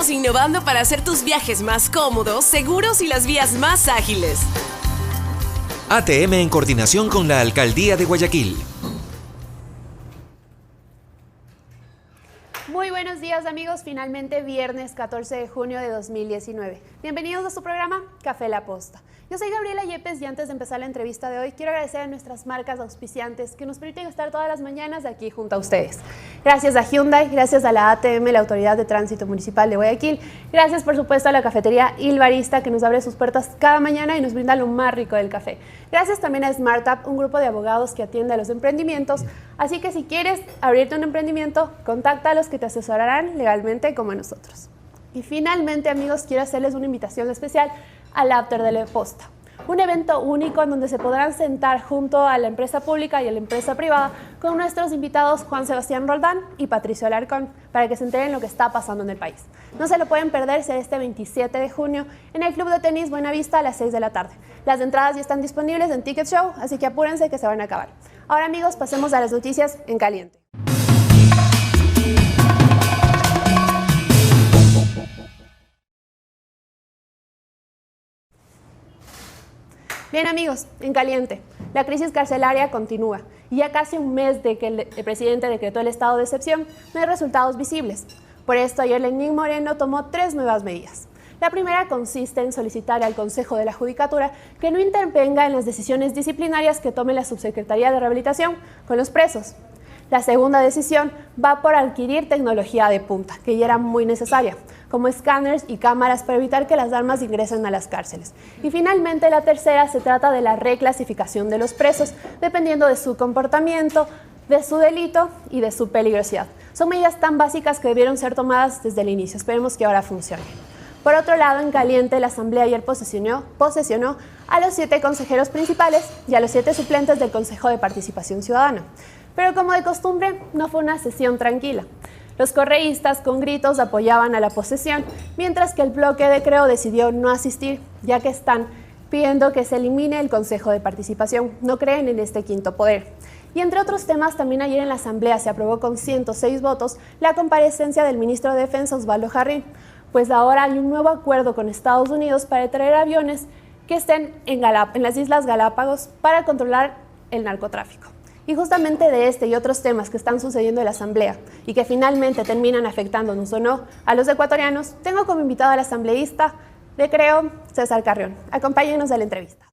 Estamos innovando para hacer tus viajes más cómodos, seguros y las vías más ágiles. ATM en coordinación con la Alcaldía de Guayaquil. Muy buenos días amigos, finalmente viernes 14 de junio de 2019. Bienvenidos a su programa Café La Posta. Yo soy Gabriela Yepes y antes de empezar la entrevista de hoy quiero agradecer a nuestras marcas auspiciantes que nos permiten estar todas las mañanas aquí junto a ustedes. Gracias a Hyundai, gracias a la ATM, la Autoridad de Tránsito Municipal de Guayaquil, gracias por supuesto a la cafetería Il Barista que nos abre sus puertas cada mañana y nos brinda lo más rico del café. Gracias también a SmartUp, un grupo de abogados que atiende a los emprendimientos, así que si quieres abrirte un emprendimiento, contacta a los que te asesorarán legalmente como a nosotros. Y finalmente amigos, quiero hacerles una invitación especial al After de La Posta, un evento único en donde se podrán sentar junto a la empresa pública y a la empresa privada con nuestros invitados Juan Sebastián Roldán y Patricio Alarcón para que se enteren lo que está pasando en el país. No se lo pueden perder, será este 27 de junio en el Club de Tenis Buenavista a las 6 de la tarde. Las entradas ya están disponibles en Ticket Show, así que apúrense que se van a acabar. Ahora amigos, pasemos a las noticias en caliente. Bien amigos, en caliente, la crisis carcelaria continúa y ya casi un mes de que el presidente decretó el estado de excepción, no hay resultados visibles. Por esto ayer Lenín Moreno tomó 3 nuevas medidas. La primera consiste en solicitar al Consejo de la Judicatura que no intervenga en las decisiones disciplinarias que tome la Subsecretaría de Rehabilitación con los presos. La segunda decisión va por adquirir tecnología de punta, que ya era muy necesaria, como escáneres y cámaras para evitar que las armas ingresen a las cárceles. Y finalmente la tercera se trata de la reclasificación de los presos, dependiendo de su comportamiento, de su delito y de su peligrosidad. Son medidas tan básicas que debieron ser tomadas desde el inicio. Esperemos que ahora funcione. Por otro lado, en caliente, la Asamblea ayer posesionó a los 7 consejeros principales y a los 7 suplentes del Consejo de Participación Ciudadana. Pero como de costumbre, no fue una sesión tranquila. Los correístas con gritos apoyaban a la posesión, mientras que el bloque de Creo decidió no asistir, ya que están pidiendo que se elimine el Consejo de Participación. No creen en este quinto poder. Y entre otros temas, también ayer en la Asamblea se aprobó con 106 votos la comparecencia del ministro de Defensa Osvaldo Jarrín, pues ahora hay un nuevo acuerdo con Estados Unidos para traer aviones que estén en las Islas Galápagos para controlar el narcotráfico. Y justamente de este y otros temas que están sucediendo en la Asamblea y que finalmente terminan afectándonos o no a los ecuatorianos, tengo como invitado al asambleísta de Creo, César Carrión. Acompáñenos a la entrevista.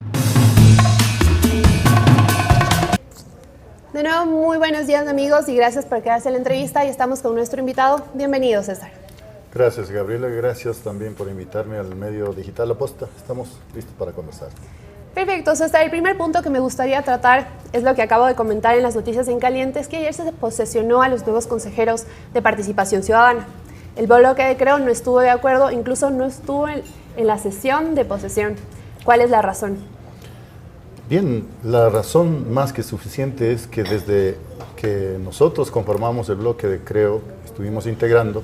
De nuevo, muy buenos días amigos y gracias por quedarse en la entrevista y estamos con nuestro invitado. Bienvenido, César. Gracias, Gabriela. Gracias también por invitarme al medio digital La Posta. Estamos listos para conversar. Perfecto, César. El primer punto que me gustaría tratar es lo que acabo de comentar en las noticias en caliente, es que ayer se posesionó a los nuevos consejeros de Participación Ciudadana. El bloque de Creo no estuvo de acuerdo, incluso no estuvo en la sesión de posesión. ¿Cuál es la razón? Bien, la razón más que suficiente es que desde que nosotros conformamos el bloque de Creo, estuvimos integrando,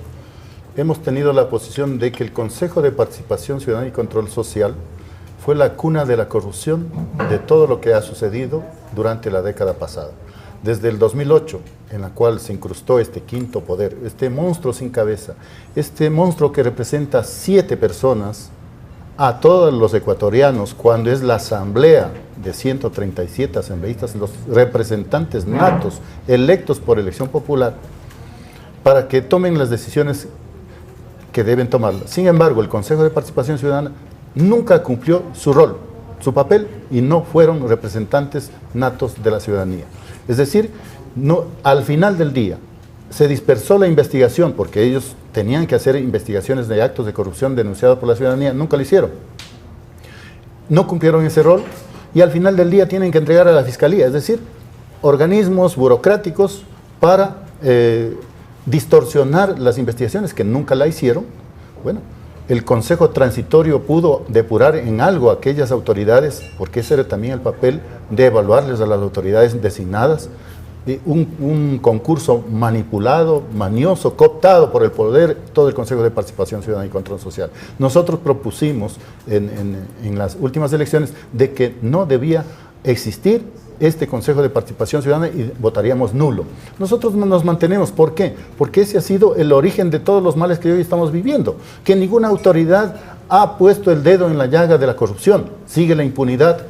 hemos tenido la posición de que el Consejo de Participación Ciudadana y Control Social fue la cuna de la corrupción de todo lo que ha sucedido durante la década pasada. Desde el 2008, en la cual se incrustó este quinto poder, este monstruo sin cabeza, este monstruo que representa 7 personas a todos los ecuatorianos, cuando es la asamblea de 137 asambleístas, los representantes natos, electos por elección popular, para que tomen las decisiones que deben tomarlas. Sin embargo, el Consejo de Participación Ciudadana nunca cumplió su rol, su papel, y no fueron representantes natos de la ciudadanía. Es decir, al final del día se dispersó la investigación, porque ellos tenían que hacer investigaciones de actos de corrupción denunciados por la ciudadanía, nunca lo hicieron. No cumplieron ese rol y al final del día tienen que entregar a la Fiscalía, es decir, organismos burocráticos para distorsionar las investigaciones que nunca la hicieron. Bueno, el Consejo Transitorio pudo depurar en algo a aquellas autoridades, porque ese era también el papel de evaluarles a las autoridades designadas. Un concurso manipulado, manioso, cooptado por el poder, todo el Consejo de Participación Ciudadana y Control Social. Nosotros propusimos en las últimas elecciones de que no debía existir este Consejo de Participación Ciudadana y votaríamos nulo. Nosotros nos mantenemos. ¿Por qué? Porque ese ha sido el origen de todos los males que hoy estamos viviendo. Que ninguna autoridad ha puesto el dedo en la llaga de la corrupción. Sigue la impunidad.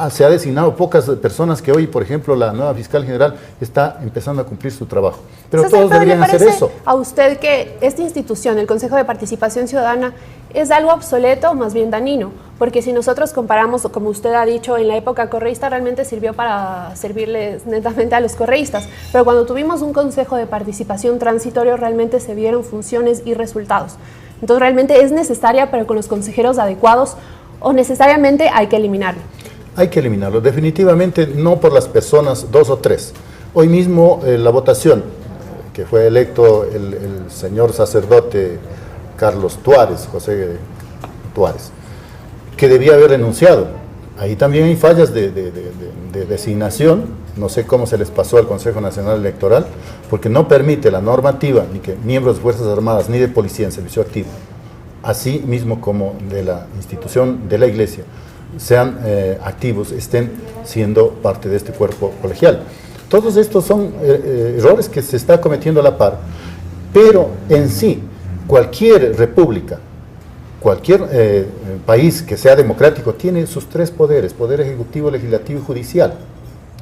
Se ha designado pocas personas que hoy, por ejemplo, la nueva fiscal general está empezando a cumplir su trabajo. Pero todos deberían hacer eso. ¿A usted que esta institución, el Consejo de Participación Ciudadana, es algo obsoleto o más bien dañino? Porque si nosotros comparamos, como usted ha dicho, en la época correísta realmente sirvió para servirles netamente a los correístas, pero cuando tuvimos un Consejo de Participación transitorio realmente se vieron funciones y resultados. Entonces realmente es necesaria, pero con los consejeros adecuados, o necesariamente hay que eliminarlo. Hay que eliminarlo, definitivamente no por las personas, 2 o 3. Hoy mismo la votación, que fue electo el señor sacerdote Carlos Tuárez, José Tuárez, que debía haber renunciado. Ahí también hay fallas de designación, no sé cómo se les pasó al Consejo Nacional Electoral, porque no permite la normativa ni que miembros de Fuerzas Armadas ni de Policía en servicio activo, así mismo como de la institución de la Iglesia, sean activos, estén siendo parte de este cuerpo colegial. Todos estos son errores que se está cometiendo a la par, pero en sí, cualquier república, cualquier país que sea democrático tiene sus 3 poderes, poder ejecutivo, legislativo y judicial,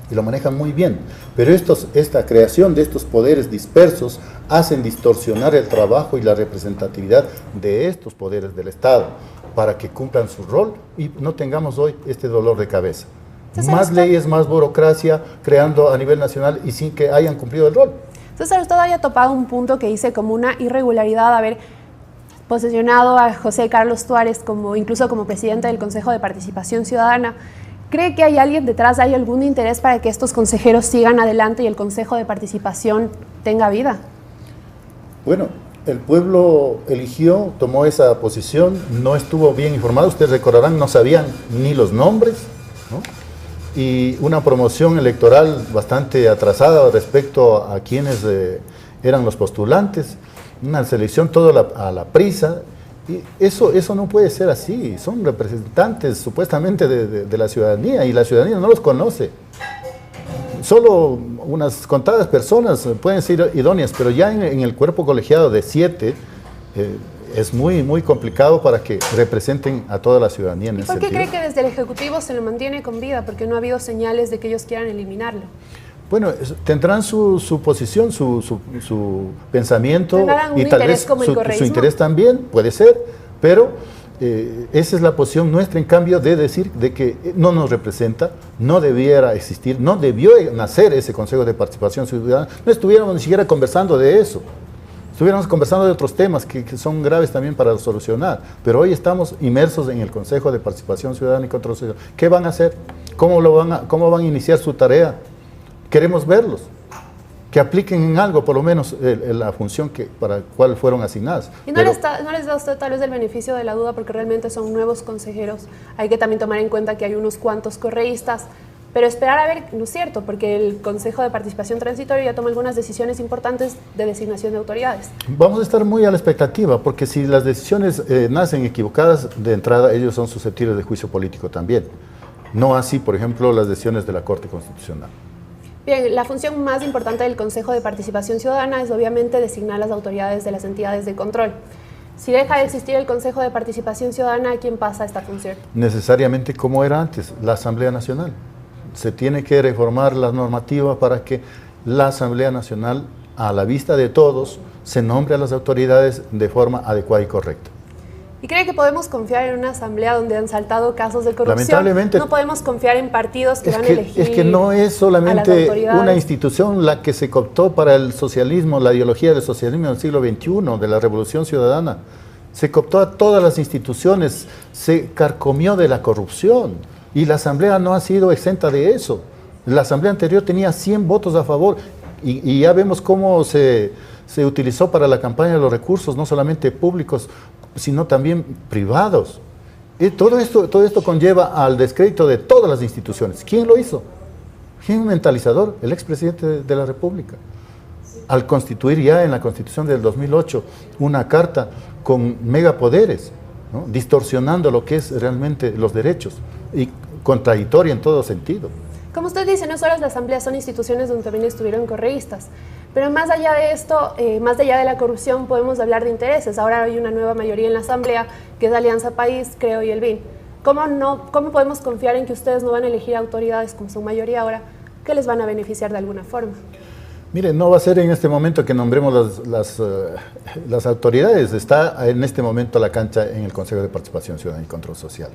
y lo manejan muy bien, pero esta creación de estos poderes dispersos hacen distorsionar el trabajo y la representatividad de estos poderes del Estado, para que cumplan su rol y no tengamos hoy este dolor de cabeza. Más leyes, más burocracia, creando a nivel nacional y sin que hayan cumplido el rol. César, usted haya topado un punto que dice como una irregularidad haber posesionado a José Carlos Tuárez incluso como presidente del Consejo de Participación Ciudadana. ¿Cree que hay alguien detrás, hay algún interés para que estos consejeros sigan adelante y el Consejo de Participación tenga vida? Bueno, el pueblo eligió, tomó esa posición, no estuvo bien informado, ustedes recordarán, no sabían ni los nombres, ¿no? Y una promoción electoral bastante atrasada respecto a quienes eran los postulantes, una selección todo a la prisa, y eso no puede ser así, son representantes supuestamente de la ciudadanía y la ciudadanía no los conoce. Solo unas contadas personas pueden ser idóneas, pero ya en el cuerpo colegiado de 7 es muy complicado para que representen a toda la ciudadanía en ese sentido. ¿Por qué cree que desde el Ejecutivo se lo mantiene con vida? Porque no ha habido señales de que ellos quieran eliminarlo. Bueno, tendrán su posición, su pensamiento y tal vez su interés también, puede ser, pero esa es la posición nuestra, en cambio, de decir de que no nos representa, no debiera existir, no debió nacer ese Consejo de Participación Ciudadana, no estuviéramos ni siquiera conversando de eso, estuviéramos conversando de otros temas que son graves también para solucionar, pero hoy estamos inmersos en el Consejo de Participación Ciudadana y Control Social. ¿Qué van a hacer? ¿Cómo van a iniciar su tarea? Queremos verlos, que apliquen en algo, por lo menos, la función para la cual fueron asignadas. ¿Y no les da a usted tal vez el beneficio de la duda porque realmente son nuevos consejeros? Hay que también tomar en cuenta que hay unos cuantos correístas, pero esperar a ver, no es cierto, porque el Consejo de Participación Transitorio ya toma algunas decisiones importantes de designación de autoridades. Vamos a estar muy a la expectativa, porque si las decisiones nacen equivocadas, de entrada ellos son susceptibles de juicio político también. No así, por ejemplo, las decisiones de la Corte Constitucional. Bien, la función más importante del Consejo de Participación Ciudadana es obviamente designar las autoridades de las entidades de control. Si deja de existir el Consejo de Participación Ciudadana, ¿a quién pasa esta función? Necesariamente como era antes, la Asamblea Nacional. Se tiene que reformar la normativa para que la Asamblea Nacional, a la vista de todos, se nombre a las autoridades de forma adecuada y correcta. ¿Y cree que podemos confiar en una asamblea donde han saltado casos de corrupción? Lamentablemente, no podemos confiar en partidos que van a elegir. Es que no es solamente una institución la que se cooptó para el socialismo, la ideología del socialismo del siglo XXI, de la Revolución Ciudadana. Se cooptó a todas las instituciones, se carcomió de la corrupción y la asamblea no ha sido exenta de eso. La asamblea anterior tenía 100 votos a favor y ya vemos cómo se utilizó para la campaña de los recursos, no solamente públicos, sino también privados. Y todo esto conlleva al descrédito de todas las instituciones. ¿Quién lo hizo? ¿Quién mentalizador? El expresidente de la República. Al constituir ya en la Constitución del 2008 una carta con megapoderes, ¿no? Distorsionando lo que es realmente los derechos y contradictoria en todo sentido. Como usted dice, no solo las asambleas son instituciones donde también estuvieron correístas, pero más allá de esto, más allá de la corrupción, podemos hablar de intereses. Ahora hay una nueva mayoría en la asamblea, que es Alianza País, Creo y el BIN. ¿Cómo podemos confiar en que ustedes no van a elegir autoridades como son mayoría ahora, que les van a beneficiar de alguna forma? Mire, no va a ser en este momento que nombremos las autoridades. Está en este momento la cancha en el Consejo de Participación Ciudadana y Control Social.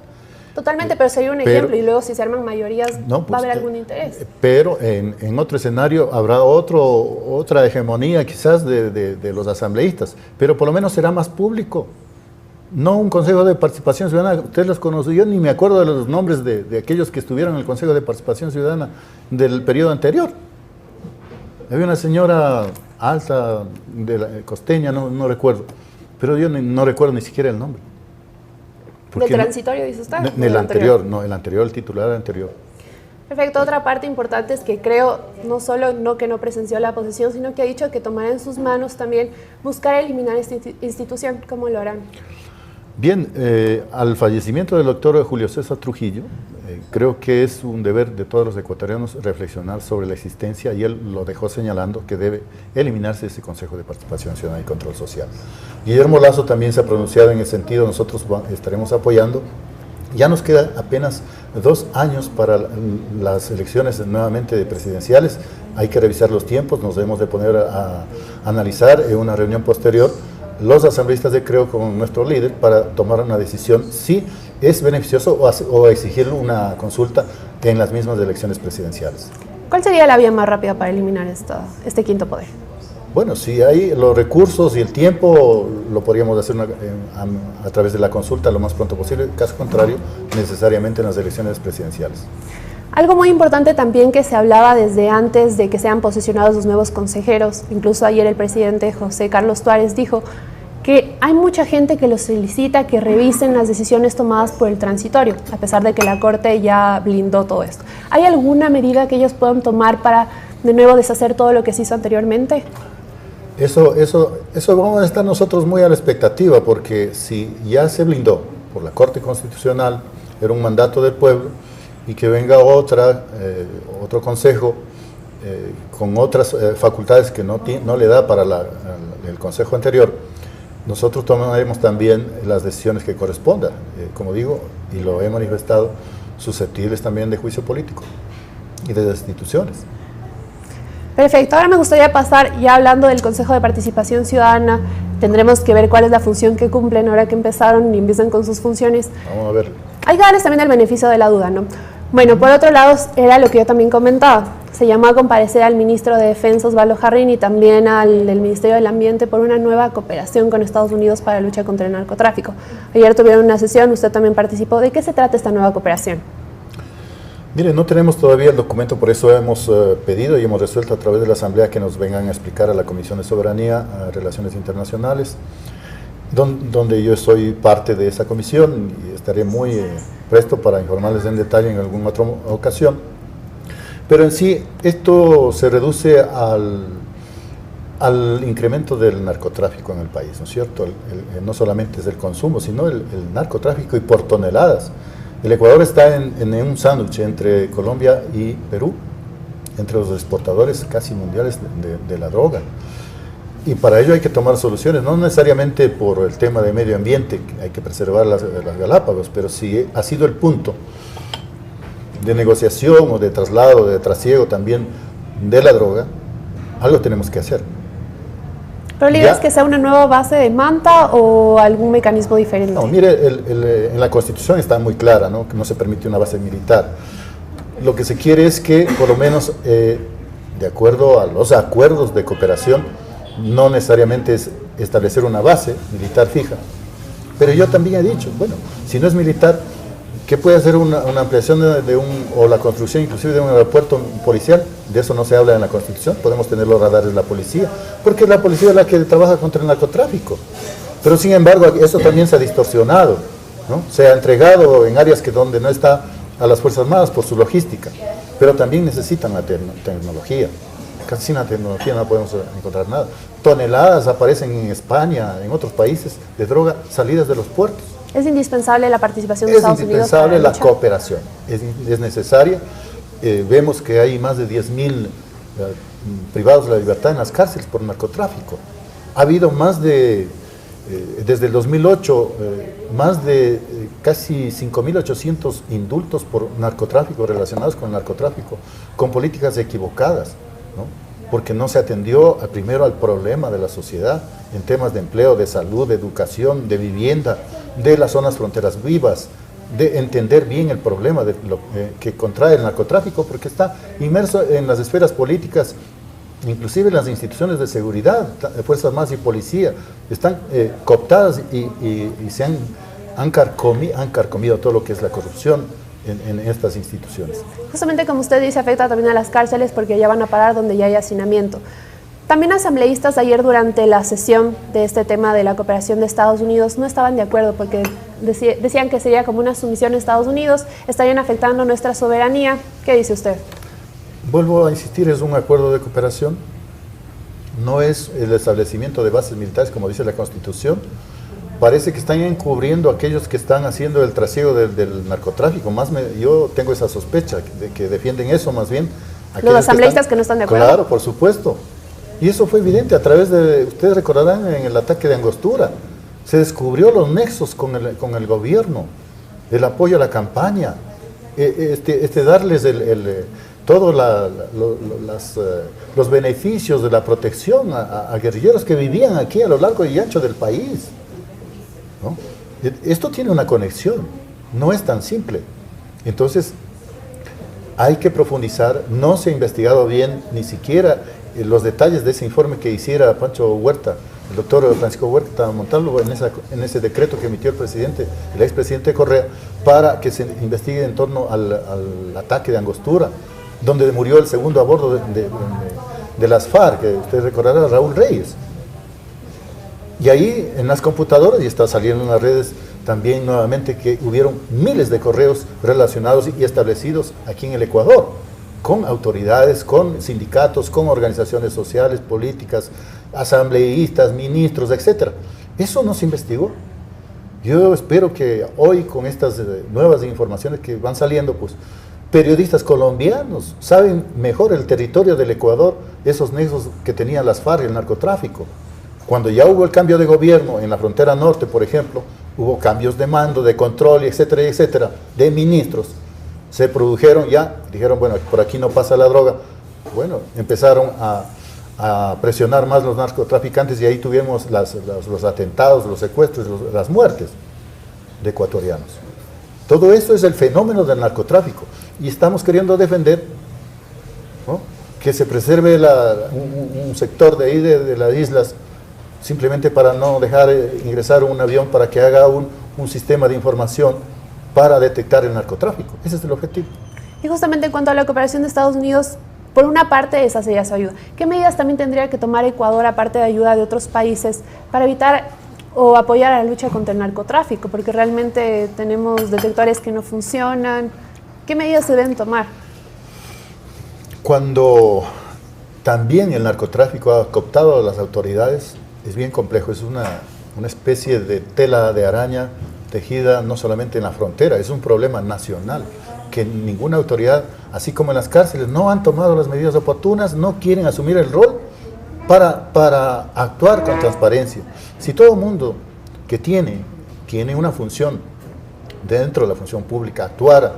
Totalmente, pero sería un ejemplo y luego si se arman mayorías no, pues, va a haber algún interés. Pero en otro escenario habrá otra hegemonía quizás de los asambleístas, pero por lo menos será más público. No un Consejo de Participación Ciudadana, usted los conoce, yo ni me acuerdo de los nombres de aquellos que estuvieron en el Consejo de Participación Ciudadana del periodo anterior. Había una señora alta, costeña, no recuerdo, pero yo no recuerdo ni siquiera el nombre. ¿Del transitorio, dice usted? El anterior, no, el anterior, el titular anterior. Perfecto. Otra parte importante es que creo, no solo que no presenció la posesión, sino que ha dicho que tomará en sus manos también buscar eliminar esta institución. ¿Cómo lo harán? Bien, al fallecimiento del doctor Julio César Trujillo, creo que es un deber de todos los ecuatorianos reflexionar sobre la existencia, y él lo dejó señalando que debe eliminarse ese Consejo de Participación Ciudadana y Control Social. Guillermo Lasso también se ha pronunciado en ese sentido, nosotros estaremos apoyando. Ya nos queda apenas 2 años para las elecciones nuevamente presidenciales, hay que revisar los tiempos, nos debemos de poner a analizar en una reunión posterior los asambleístas de Creo con nuestro líder para tomar una decisión si es beneficioso o exigir una consulta en las mismas elecciones presidenciales. ¿Cuál sería la vía más rápida para eliminar este quinto poder? Bueno, si hay los recursos y el tiempo, lo podríamos hacer a través de la consulta lo más pronto posible, caso contrario, necesariamente en las elecciones presidenciales. Algo muy importante también que se hablaba desde antes de que sean posesionados los nuevos consejeros, incluso ayer el presidente José Carlos Tuárez dijo que hay mucha gente que los solicita que revisen las decisiones tomadas por el transitorio, a pesar de que la Corte ya blindó todo esto. ¿Hay alguna medida que ellos puedan tomar para de nuevo deshacer todo lo que se hizo anteriormente? Eso vamos a estar nosotros muy a la expectativa, porque si ya se blindó por la Corte Constitucional, era un mandato del pueblo, y que venga otro consejo con otras facultades que no le da para el consejo anterior, nosotros tomaremos también las decisiones que correspondan, como digo, y lo he manifestado, susceptibles también de juicio político y de destituciones. Perfecto, ahora me gustaría pasar, ya hablando del Consejo de Participación Ciudadana, tendremos que ver cuál es la función que cumplen ahora que empezaron y empiezan con sus funciones. Vamos a ver. Hay que darles también el beneficio de la duda, ¿no? Bueno, por otro lado, era lo que yo también comentaba. Se llamó a comparecer al ministro de Defensa, Osvaldo Jarrín, y también al del Ministerio del Ambiente por una nueva cooperación con Estados Unidos para la lucha contra el narcotráfico. Ayer tuvieron una sesión, usted también participó. ¿De qué se trata esta nueva cooperación? Mire, no tenemos todavía el documento, por eso hemos pedido y hemos resuelto a través de la Asamblea que nos vengan a explicar a la Comisión de Soberanía, a Relaciones Internacionales, donde yo soy parte de esa comisión y estaré muy presto para informarles en detalle en alguna otra ocasión. Pero en sí, esto se reduce al incremento del narcotráfico en el país, ¿no es cierto? No solamente es el consumo, sino el narcotráfico, y por toneladas. El Ecuador está en un sándwich entre Colombia y Perú, entre los exportadores casi mundiales de la droga. Y para ello hay que tomar soluciones, no necesariamente por el tema de medio ambiente, hay que preservar las Galápagos, pero si ha sido el punto de negociación o de traslado, de trasiego también de la droga, algo tenemos que hacer. ¿Pero la idea es que sea una nueva base de manta o algún mecanismo diferente? No, mire, en la Constitución está muy clara, ¿no? Que no se permite una base militar. Lo que se quiere es que, por lo menos, de acuerdo a los acuerdos de cooperación, no necesariamente es establecer una base militar fija. Pero yo también he dicho, bueno, si no es militar, ¿qué puede hacer una ampliación o la construcción inclusive de un aeropuerto policial? De eso no se habla en la Constitución. Podemos tener los radares de la policía, porque la policía es la que trabaja contra el narcotráfico. Pero sin embargo, eso también se ha distorsionado, ¿no? Se ha entregado en áreas donde no está a las Fuerzas Armadas por su logística, pero también necesitan la tecnología. Casi sin la tecnología no podemos encontrar nada. Toneladas aparecen en España, en otros países, de droga salidas de los puertos. ¿Es indispensable la participación de Estados Unidos? Es indispensable la cooperación, es necesaria. vemos que hay más de 10.000 privados de la libertad en las cárceles por narcotráfico. Ha habido más de, desde el 2008, más de casi 5.800 indultos por narcotráfico, relacionados con el narcotráfico, con políticas equivocadas, ¿no? Porque no se atendió primero al problema de la sociedad en temas de empleo, de salud, de educación, de vivienda, de las zonas fronteras vivas, de entender bien el problema de lo que contrae el narcotráfico, porque está inmerso en las esferas políticas, inclusive en las instituciones de seguridad, Fuerzas Armadas y Policía, están cooptadas y se han carcomido todo lo que es la corrupción en estas instituciones. Justamente como usted dice, afecta también a las cárceles porque ya van a parar donde ya hay hacinamiento. También asambleístas ayer durante la sesión de este tema de la cooperación de Estados Unidos no estaban de acuerdo porque decían que sería como una sumisión a Estados Unidos, estarían afectando nuestra soberanía. ¿Qué dice usted? Vuelvo a insistir, es un acuerdo de cooperación, no es el establecimiento de bases militares como dice la Constitución. Parece que están encubriendo a aquellos que están haciendo el trasiego del narcotráfico. Yo tengo esa sospecha de que defienden eso más bien. Los asambleístas que no están de acuerdo. Claro, por supuesto. Y eso fue evidente a través de, ustedes recordarán en el ataque de Angostura, se descubrió los nexos con el gobierno, el apoyo a la campaña, darles todos los beneficios de la protección a guerrilleros que vivían aquí a lo largo y ancho del país, ¿no? Esto tiene una conexión, no es tan simple. Entonces, hay que profundizar, no se ha investigado bien ni siquiera los detalles de ese informe que hiciera Pancho Huerta, el doctor Francisco Huerta Montalvo, en ese decreto que emitió el expresidente Correa, para que se investigue en torno al ataque de Angostura, donde murió el segundo a bordo de las FARC, que usted recordará, Raúl Reyes. Y ahí en las computadoras, y está saliendo en las redes también nuevamente, que hubieron miles de correos relacionados y establecidos aquí en el Ecuador, con autoridades, con sindicatos, con organizaciones sociales, políticas, asambleístas, ministros, etc. Eso no se investigó. Yo espero que hoy, con estas nuevas informaciones que van saliendo, pues periodistas colombianos saben mejor el territorio del Ecuador, esos nexos que tenían las FARC y el narcotráfico. Cuando ya hubo el cambio de gobierno en la frontera norte, por ejemplo, hubo cambios de mando, de control, etcétera, etcétera, de ministros. Se produjeron ya, dijeron, bueno, por aquí no pasa la droga. Bueno, empezaron a presionar más los narcotraficantes y ahí tuvimos los atentados, los secuestros, las muertes de ecuatorianos. Todo esto es el fenómeno del narcotráfico y estamos queriendo defender, ¿no?, que se preserve un sector de ahí de las islas, simplemente para no dejar ingresar un avión para que haga un sistema de información para detectar el narcotráfico. Ese es el objetivo. Y justamente en cuanto a la cooperación de Estados Unidos, por una parte esa sería su ayuda. ¿Qué medidas también tendría que tomar Ecuador, aparte de ayuda de otros países, para evitar o apoyar a la lucha contra el narcotráfico? Porque realmente tenemos detectores que no funcionan. ¿Qué medidas se deben tomar? Cuando también el narcotráfico ha cooptado a las autoridades, es bien complejo, es una especie de tela de araña tejida no solamente en la frontera, es un problema nacional, que ninguna autoridad, así como en las cárceles, no han tomado las medidas oportunas, no quieren asumir el rol para actuar con transparencia. Si todo el mundo que tiene una función dentro de la función pública actuara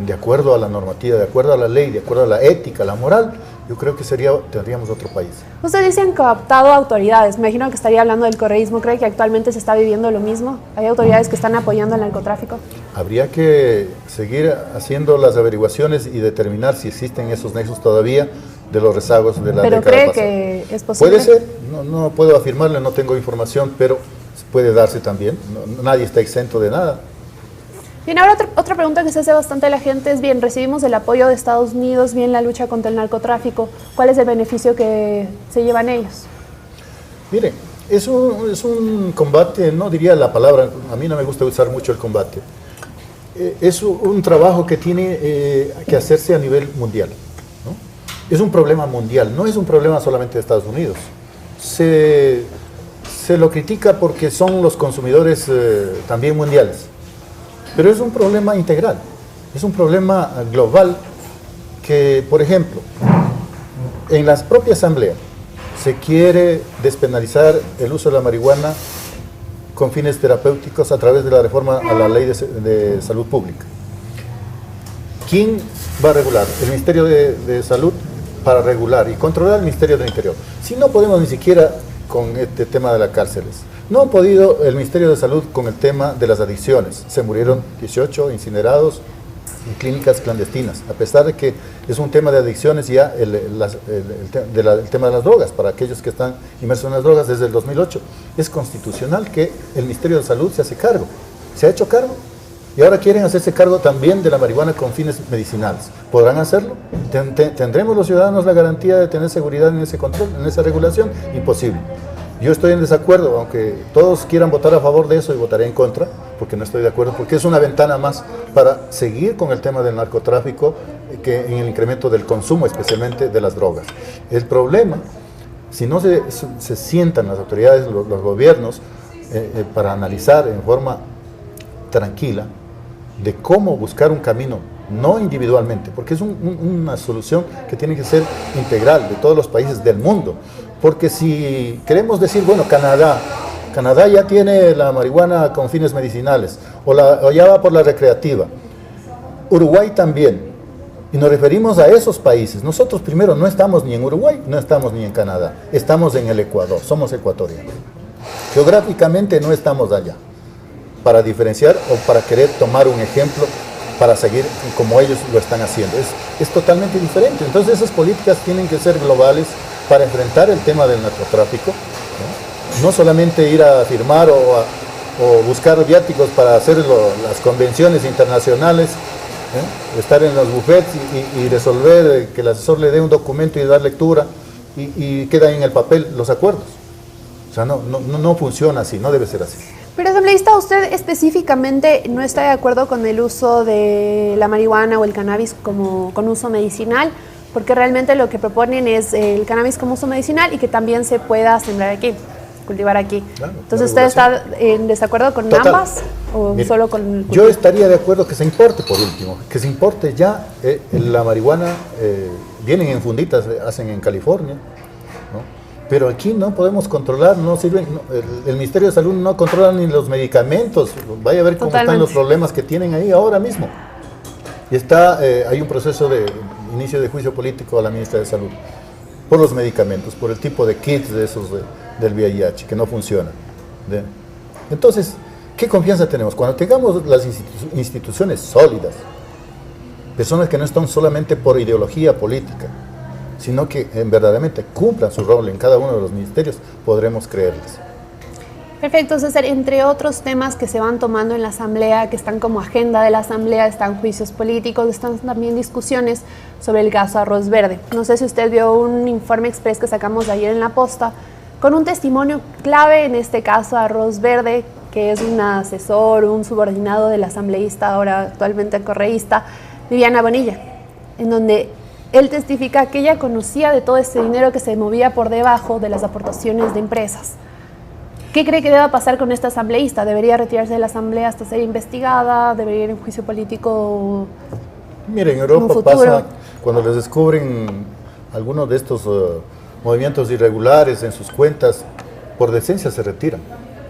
de acuerdo a la normativa, de acuerdo a la ley, de acuerdo a la ética, la moral, yo creo que tendríamos otro país. Usted dice que ha cooptado autoridades, me imagino que estaría hablando del correísmo. ¿Cree que actualmente se está viviendo lo mismo? ¿Hay autoridades que están apoyando el narcotráfico? Habría que seguir haciendo las averiguaciones y determinar si existen esos nexos todavía de los rezagos de la década pasada. ¿Pero cree que es posible? Puede ser, no puedo afirmarle, no tengo información, pero puede darse también. Nadie está exento de nada. Bien, ahora otra pregunta que se hace bastante la gente es, bien, recibimos el apoyo de Estados Unidos, bien, la lucha contra el narcotráfico, ¿cuál es el beneficio que se llevan ellos? Mire, es un combate, no diría la palabra, a mí no me gusta usar mucho el combate, es un trabajo que tiene que hacerse a nivel mundial, ¿no? Es un problema mundial, no es un problema solamente de Estados Unidos. Se lo critica porque son los consumidores también mundiales. Pero es un problema integral, es un problema global que, por ejemplo, en la propia Asamblea se quiere despenalizar el uso de la marihuana con fines terapéuticos a través de la reforma a la ley de salud pública. ¿Quién va a regular? El Ministerio de Salud para regular y controlar el Ministerio del Interior. Si no podemos ni siquiera con este tema de las cárceles. No ha podido el Ministerio de Salud con el tema de las adicciones. Se murieron 18 incinerados en clínicas clandestinas, a pesar de que es un tema de adicciones ya el tema de las drogas, para aquellos que están inmersos en las drogas desde el 2008. Es constitucional que el Ministerio de Salud se hace cargo. ¿Se ha hecho cargo? Y ahora quieren hacerse cargo también de la marihuana con fines medicinales. ¿Podrán hacerlo? ¿Tendremos los ciudadanos la garantía de tener seguridad en ese control, en esa regulación? Imposible. Yo estoy en desacuerdo, aunque todos quieran votar a favor de eso, y votaré en contra, porque no estoy de acuerdo, porque es una ventana más para seguir con el tema del narcotráfico, que en el incremento del consumo, especialmente de las drogas. El problema, si no se sientan las autoridades, los gobiernos, para analizar en forma tranquila de cómo buscar un camino, no individualmente, porque es una solución que tiene que ser integral de todos los países del mundo. Porque si queremos decir, bueno, Canadá ya tiene la marihuana con fines medicinales, o ya va por la recreativa, Uruguay también, y nos referimos a esos países. Nosotros primero no estamos ni en Uruguay, no estamos ni en Canadá, estamos en el Ecuador, somos ecuatorianos. Geográficamente no estamos allá, para diferenciar o para querer tomar un ejemplo para seguir como ellos lo están haciendo. Es totalmente diferente. Entonces esas políticas tienen que ser globales para enfrentar el tema del narcotráfico, no solamente ir a firmar o buscar viáticos para hacer las convenciones internacionales, estar en los bufetes y resolver, que el asesor le dé un documento y dar lectura y queda en el papel los acuerdos. O sea, no funciona así, no debe ser así. Pero, asambleísta, ¿usted específicamente no está de acuerdo con el uso de la marihuana o el cannabis con uso medicinal? Porque realmente lo que proponen es el cannabis como uso medicinal y que también se pueda sembrar aquí, cultivar aquí. Claro, entonces, ¿usted está en desacuerdo con ambas o Mire, solo con el cultivo? Yo estaría de acuerdo que se importe, por último, que se importe ya la marihuana, vienen en funditas, hacen en California, ¿no? Pero aquí no podemos controlar, no sirven, el Ministerio de Salud no controla ni los medicamentos. Vaya a ver cómo están los problemas que tienen ahí ahora mismo. Y hay un proceso de inicio de juicio político a la ministra de Salud por los medicamentos, por el tipo de kits de esos del VIH que no funcionan. Entonces, ¿qué confianza tenemos? Cuando tengamos las instituciones sólidas, personas que no están solamente por ideología política, sino que verdaderamente cumplan su rol en cada uno de los ministerios, podremos creerles. Perfecto, César. Entre otros temas que se van tomando en la Asamblea, que están como agenda de la Asamblea, están juicios políticos, están también discusiones sobre el caso Arroz Verde. No sé si usted vio un informe express que sacamos ayer en La Posta, con un testimonio clave en este caso Arroz Verde, que es un asesor, un subordinado del asambleísta, ahora actualmente correísta, Viviana Bonilla, en donde él testifica que ella conocía de todo ese dinero que se movía por debajo de las aportaciones de empresas. ¿Qué cree que deba pasar con esta asambleísta? ¿Debería retirarse de la asamblea hasta ser investigada? ¿Debería ir en juicio político? Mire, en Europa pasa cuando les descubren algunos de estos movimientos irregulares en sus cuentas, por decencia se retiran.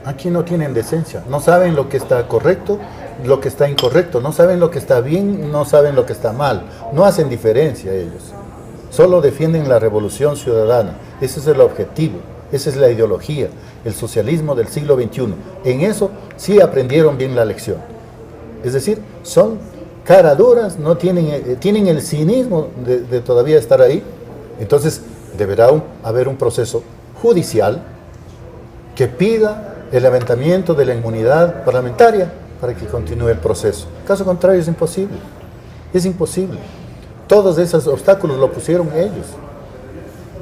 Aquí no tienen decencia, no saben lo que está correcto, lo que está incorrecto, no saben lo que está bien, no saben lo que está mal, no hacen diferencia ellos, solo defienden la revolución ciudadana. Ese es el objetivo, esa es la ideología, el socialismo del siglo XXI. En eso sí aprendieron bien la lección, es decir, son caraduras, no tienen el cinismo de todavía estar ahí. Entonces deberá haber un proceso judicial que pida el levantamiento de la inmunidad parlamentaria para que continúe el proceso. Caso contrario es imposible, es imposible. Todos esos obstáculos lo pusieron ellos.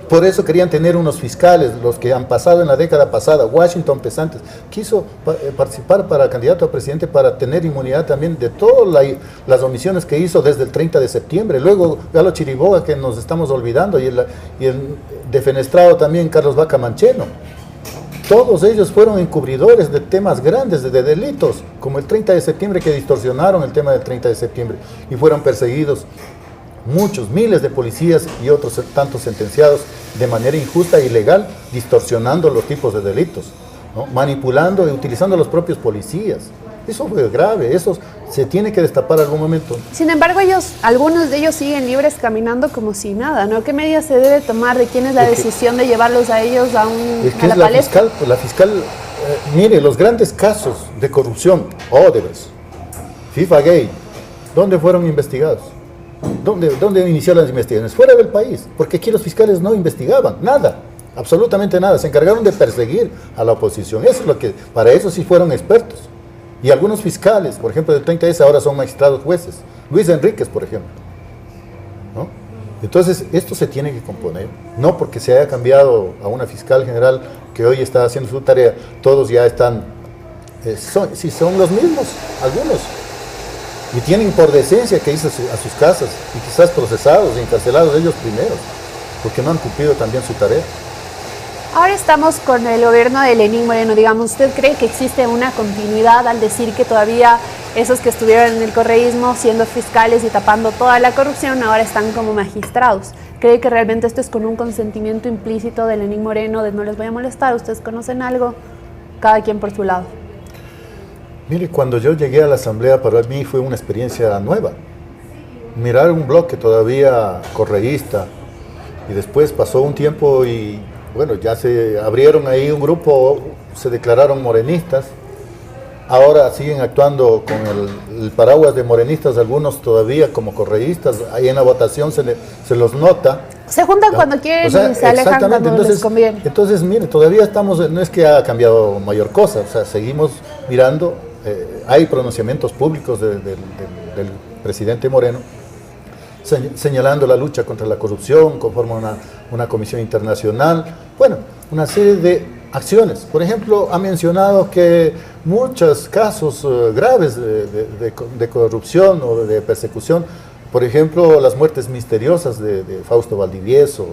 Por eso querían tener unos fiscales, los que han pasado en la década pasada. Washington Pesantes quiso participar para candidato a presidente para tener inmunidad también de todas las omisiones que hizo desde el 30 de septiembre. Luego Galo Chiriboga, que nos estamos olvidando, y el defenestrado también Carlos Vaca Mancheno. Todos ellos fueron encubridores de temas grandes, de delitos, como el 30 de septiembre, que distorsionaron el tema del 30 de septiembre y fueron perseguidos muchos, miles de policías y otros tantos sentenciados de manera injusta e ilegal, distorsionando los tipos de delitos, ¿no? Manipulando y utilizando a los propios policías. Eso fue grave, eso se tiene que destapar en algún momento. Sin embargo, algunos de ellos siguen libres caminando como si nada, ¿no? ¿Qué medidas se debe tomar? ¿De quién es la decisión de llevarlos a ellos a la palestra? La fiscal, mire, los grandes casos de corrupción, Odebrecht, FIFA Gate, ¿dónde fueron investigados? ¿Dónde iniciaron las investigaciones? Fuera del país, porque aquí los fiscales no investigaban nada, absolutamente nada, se encargaron de perseguir a la oposición. Eso es lo que, para eso sí fueron expertos. Y algunos fiscales, por ejemplo, del 30S ahora son magistrados jueces. Luis Enríquez, por ejemplo, ¿no? Entonces, esto se tiene que componer. No porque se haya cambiado a una fiscal general que hoy está haciendo su tarea, todos ya están, son los mismos, algunos. Y tienen por decencia que irse a sus casas y quizás procesados y encarcelados ellos primeros, porque no han cumplido también su tarea. Ahora estamos con el gobierno de Lenín Moreno, digamos, ¿usted cree que existe una continuidad al decir que todavía esos que estuvieron en el correísmo siendo fiscales y tapando toda la corrupción ahora están como magistrados? ¿Cree que realmente esto es con un consentimiento implícito de Lenín Moreno de no les voy a molestar, ustedes conocen algo, cada quien por su lado? Mire, cuando yo llegué a la asamblea para mí fue una experiencia nueva. Mirar un bloque todavía correísta y después pasó un tiempo y bueno, ya se abrieron ahí un grupo, se declararon morenistas, ahora siguen actuando con el paraguas de morenistas, algunos todavía como correístas, ahí en la votación se los nota. Se juntan cuando quieren, o sea, y se alejan cuando les conviene. Entonces, mire, todavía estamos, no es que ha cambiado mayor cosa, o sea, seguimos mirando, hay pronunciamientos públicos del presidente Moreno, señalando la lucha contra la corrupción, conforma una comisión internacional, bueno, una serie de acciones. Por ejemplo, ha mencionado que muchos casos graves de corrupción o de persecución, por ejemplo, las muertes misteriosas de Fausto Valdivieso,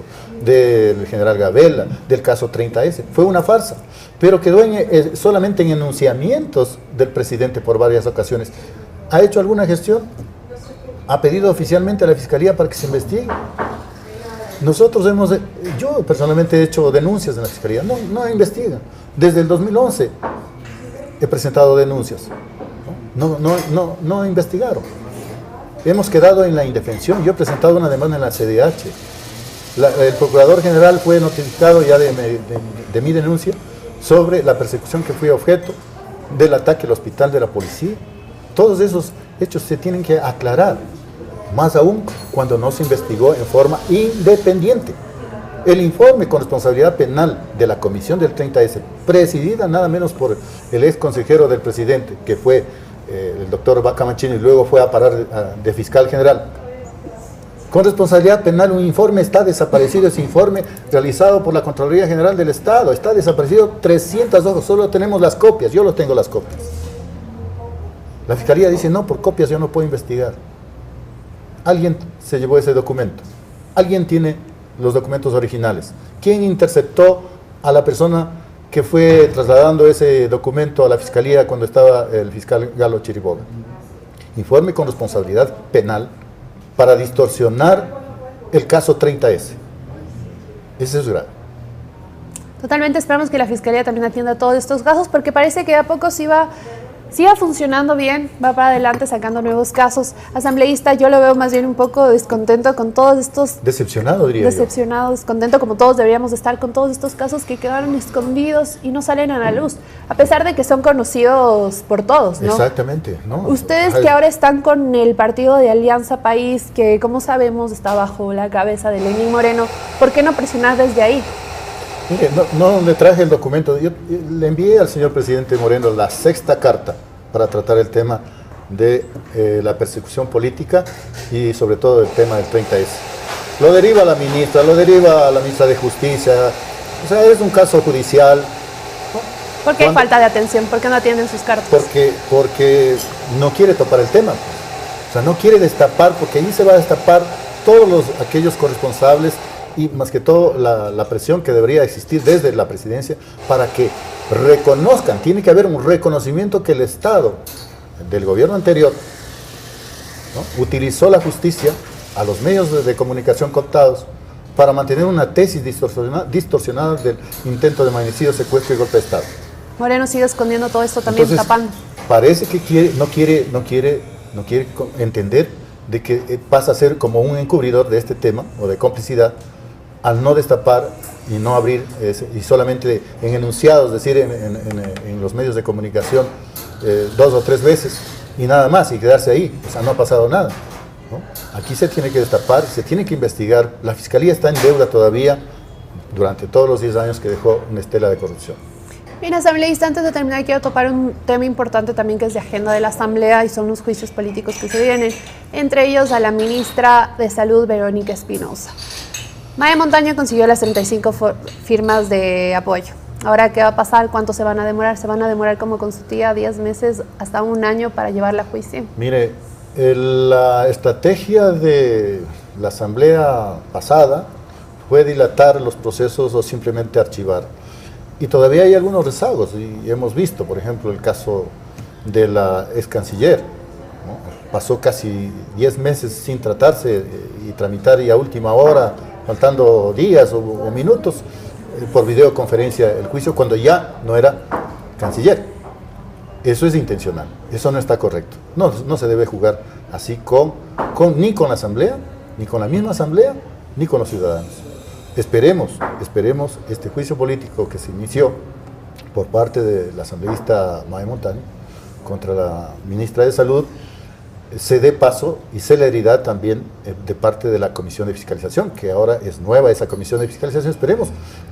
del general Gabela, del caso 30S, fue una farsa, pero quedó solamente en enunciamientos del presidente por varias ocasiones. ¿Ha hecho alguna gestión? ¿Ha pedido oficialmente a la Fiscalía para que se investigue? Yo personalmente he hecho denuncias en la Fiscalía, no investigan. Desde el 2011 he presentado denuncias, no investigaron. Hemos quedado en la indefensión, yo he presentado una demanda en la CDH. El Procurador General fue notificado ya de mi denuncia sobre la persecución que fui objeto del ataque al hospital de la policía. Todos esos hechos se tienen que aclarar. Más aún cuando no se investigó en forma independiente. El informe con responsabilidad penal de la Comisión del 30S, presidida nada menos por el ex consejero del presidente, que fue el doctor Vaca Mancini, y luego fue a parar de fiscal general. Con responsabilidad penal, un informe está desaparecido, ese informe realizado por la Contraloría General del Estado, está desaparecido 300 hojas, solo tenemos las copias, yo lo tengo las copias. La Fiscalía dice, no, por copias yo no puedo investigar. Alguien se llevó ese documento, alguien tiene los documentos originales. ¿Quién interceptó a la persona que fue trasladando ese documento a la Fiscalía cuando estaba el fiscal Galo Chiriboga? Informe con responsabilidad penal para distorsionar el caso 30S. Eso es grave. Totalmente, esperamos que la Fiscalía también atienda todos estos casos, porque parece que de a poco siga funcionando bien, va para adelante sacando nuevos casos. Asambleísta, yo lo veo más bien un poco descontento con todos estos... Decepcionado, diría Decepcionado, descontento, como todos deberíamos estar con todos estos casos que quedaron escondidos y no salen a la luz, a pesar de que son conocidos por todos, ¿no? Exactamente, ¿no? Ustedes que ahora están con el partido de Alianza País, que como sabemos está bajo la cabeza de Lenín Moreno, ¿por qué no presionar desde ahí? Mire, no le traje el documento. Yo le envié al señor presidente Moreno la 6ª carta para tratar el tema de la persecución política y sobre todo el tema del 30S. Lo deriva la ministra, lo deriva a la ministra de Justicia, o sea, es un caso judicial. ¿No? ¿Por qué hay falta de atención? ¿Por qué no atienden sus cartas? Porque no quiere topar el tema. O sea, no quiere destapar, porque ahí se va a destapar todos aquellos corresponsables y más que todo la presión que debería existir desde la presidencia para que reconozcan, tiene que haber un reconocimiento que el Estado del gobierno anterior, ¿no?, utilizó la justicia a los medios de comunicación cooptados para mantener una tesis distorsionada del intento de magnicidio, secuestro y golpe de Estado. Moreno sigue escondiendo todo esto también. Entonces, tapando. Parece que no quiere entender de que pasa a ser como un encubridor de este tema o de complicidad al no destapar y no abrir, y solamente en enunciados, es decir, en los medios de comunicación 2 o 3 veces y nada más, y quedarse ahí. O sea, no ha pasado nada, ¿no? Aquí se tiene que destapar, se tiene que investigar. La Fiscalía está en deuda todavía durante todos los 10 años que dejó una estela de corrupción. Bien, asambleísta, antes de terminar quiero topar un tema importante también que es de agenda de la Asamblea y son los juicios políticos que se vienen, entre ellos a la ministra de Salud, Verónica Espinosa. Maya Montaño consiguió las 35 firmas de apoyo. Ahora, ¿qué va a pasar? ¿Cuánto se van a demorar? ¿Se van a demorar como con su tía 10 meses hasta 1 año para llevarla a juicio? Mire, la estrategia de la Asamblea pasada fue dilatar los procesos o simplemente archivar. Y todavía hay algunos rezagos, y hemos visto, por ejemplo, el caso de la ex canciller, ¿no? Pasó casi 10 meses sin tratarse y tramitar y a última hora, faltando días o minutos, por videoconferencia el juicio, cuando ya no era canciller. Eso es intencional, eso no está correcto. No se debe jugar así ni con la Asamblea, ni con la misma Asamblea, ni con los ciudadanos. Esperemos este juicio político que se inició por parte de la asambleísta Maya Montaño contra la ministra de Salud se dé paso y celeridad también de parte de la Comisión de Fiscalización, que ahora es nueva esa Comisión de Fiscalización. Esperemos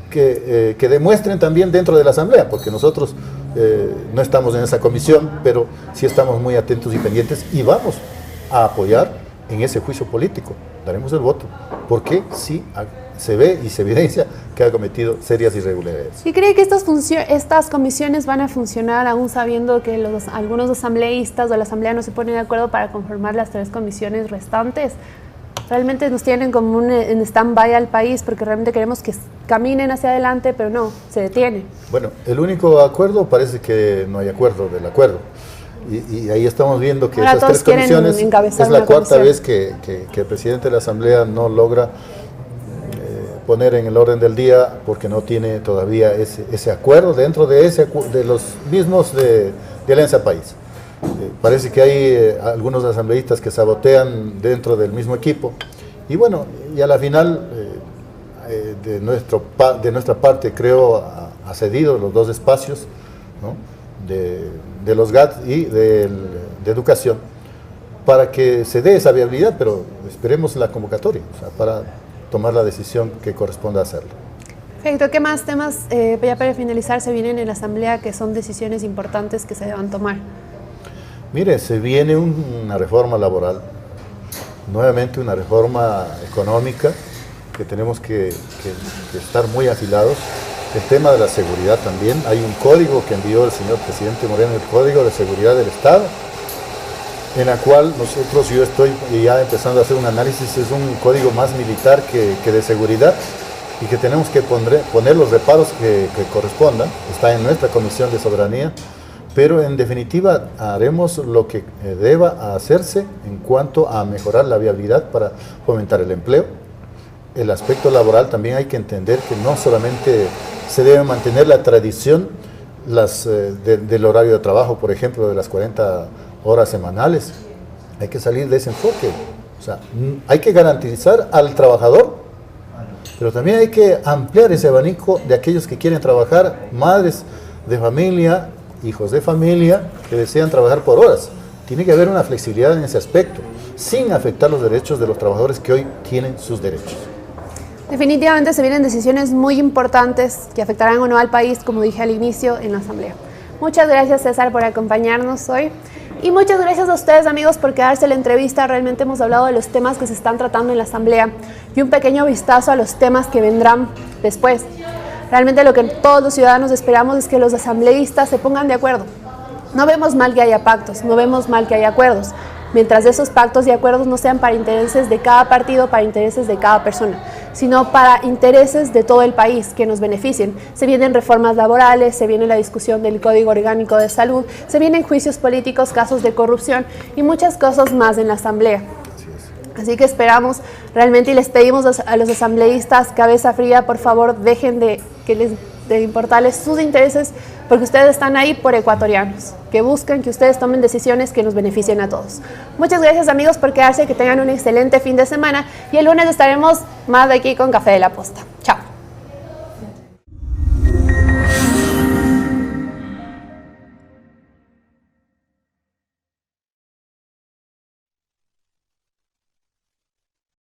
que demuestren también dentro de la Asamblea, porque nosotros no estamos en esa comisión, pero sí estamos muy atentos y pendientes y vamos a apoyar en ese juicio político. Daremos el voto, porque sí se ve y se evidencia que ha cometido serias irregularidades. ¿Y cree que estas comisiones van a funcionar aún sabiendo que algunos asambleístas o la Asamblea no se ponen de acuerdo para conformar las 3 comisiones restantes? Realmente nos tienen como en stand-by al país porque realmente queremos que caminen hacia adelante, pero no, se detiene. Bueno, el único acuerdo parece que no hay acuerdo del acuerdo. Y ahí estamos viendo que esas 3 comisiones es la 4ª vez que el presidente de la Asamblea no logra poner en el orden del día porque no tiene todavía ese acuerdo dentro de los mismos de Alianza País. Parece que hay algunos asambleístas que sabotean dentro del mismo equipo y bueno, y a la final de nuestra parte creo ha cedido los 2 espacios, ¿no? de los GAT y de educación para que se dé esa viabilidad, pero esperemos la convocatoria, o sea, para tomar la decisión que corresponda hacerlo. Perfecto. ¿Qué más temas, ya para finalizar, se vienen en la Asamblea que son decisiones importantes que se deban tomar? Mire, se viene una reforma laboral, nuevamente una reforma económica, que tenemos que estar muy afilados. El tema de la seguridad también. Hay un código que envió el señor presidente Moreno, el Código de Seguridad del Estado, en la cual yo estoy ya empezando a hacer un análisis. Es un código más militar que de seguridad y que tenemos que poner los reparos que correspondan. Está en nuestra Comisión de Soberanía, pero en definitiva haremos lo que deba hacerse en cuanto a mejorar la viabilidad para fomentar el empleo. El aspecto laboral también hay que entender que no solamente se debe mantener la tradición del horario de trabajo, por ejemplo, de las 40 horas semanales. Hay que salir de ese enfoque. O sea, hay que garantizar al trabajador, pero también hay que ampliar ese abanico de aquellos que quieren trabajar, madres de familia, hijos de familia, que desean trabajar por horas. Tiene que haber una flexibilidad en ese aspecto, sin afectar los derechos de los trabajadores que hoy tienen sus derechos. Definitivamente se vienen decisiones muy importantes que afectarán o no al país, como dije al inicio, en la Asamblea. Muchas gracias, César, por acompañarnos hoy. Y muchas gracias a ustedes, amigos, por quedarse en la entrevista. Realmente hemos hablado de los temas que se están tratando en la Asamblea y un pequeño vistazo a los temas que vendrán después. Realmente lo que todos los ciudadanos esperamos es que los asambleístas se pongan de acuerdo. No vemos mal que haya pactos, no vemos mal que haya acuerdos, mientras esos pactos y acuerdos no sean para intereses de cada partido, para intereses de cada persona, sino para intereses de todo el país que nos beneficien. Se vienen reformas laborales, se viene la discusión del Código Orgánico de Salud, se vienen juicios políticos, casos de corrupción y muchas cosas más en la Asamblea. Así que esperamos realmente y les pedimos a los asambleístas cabeza fría, por favor, dejen de importarles sus intereses, porque ustedes están ahí por ecuatorianos, que buscan que ustedes tomen decisiones que nos beneficien a todos. Muchas gracias, amigos, por quedarse, que tengan un excelente fin de semana y el lunes estaremos más de aquí con Café de la Posta.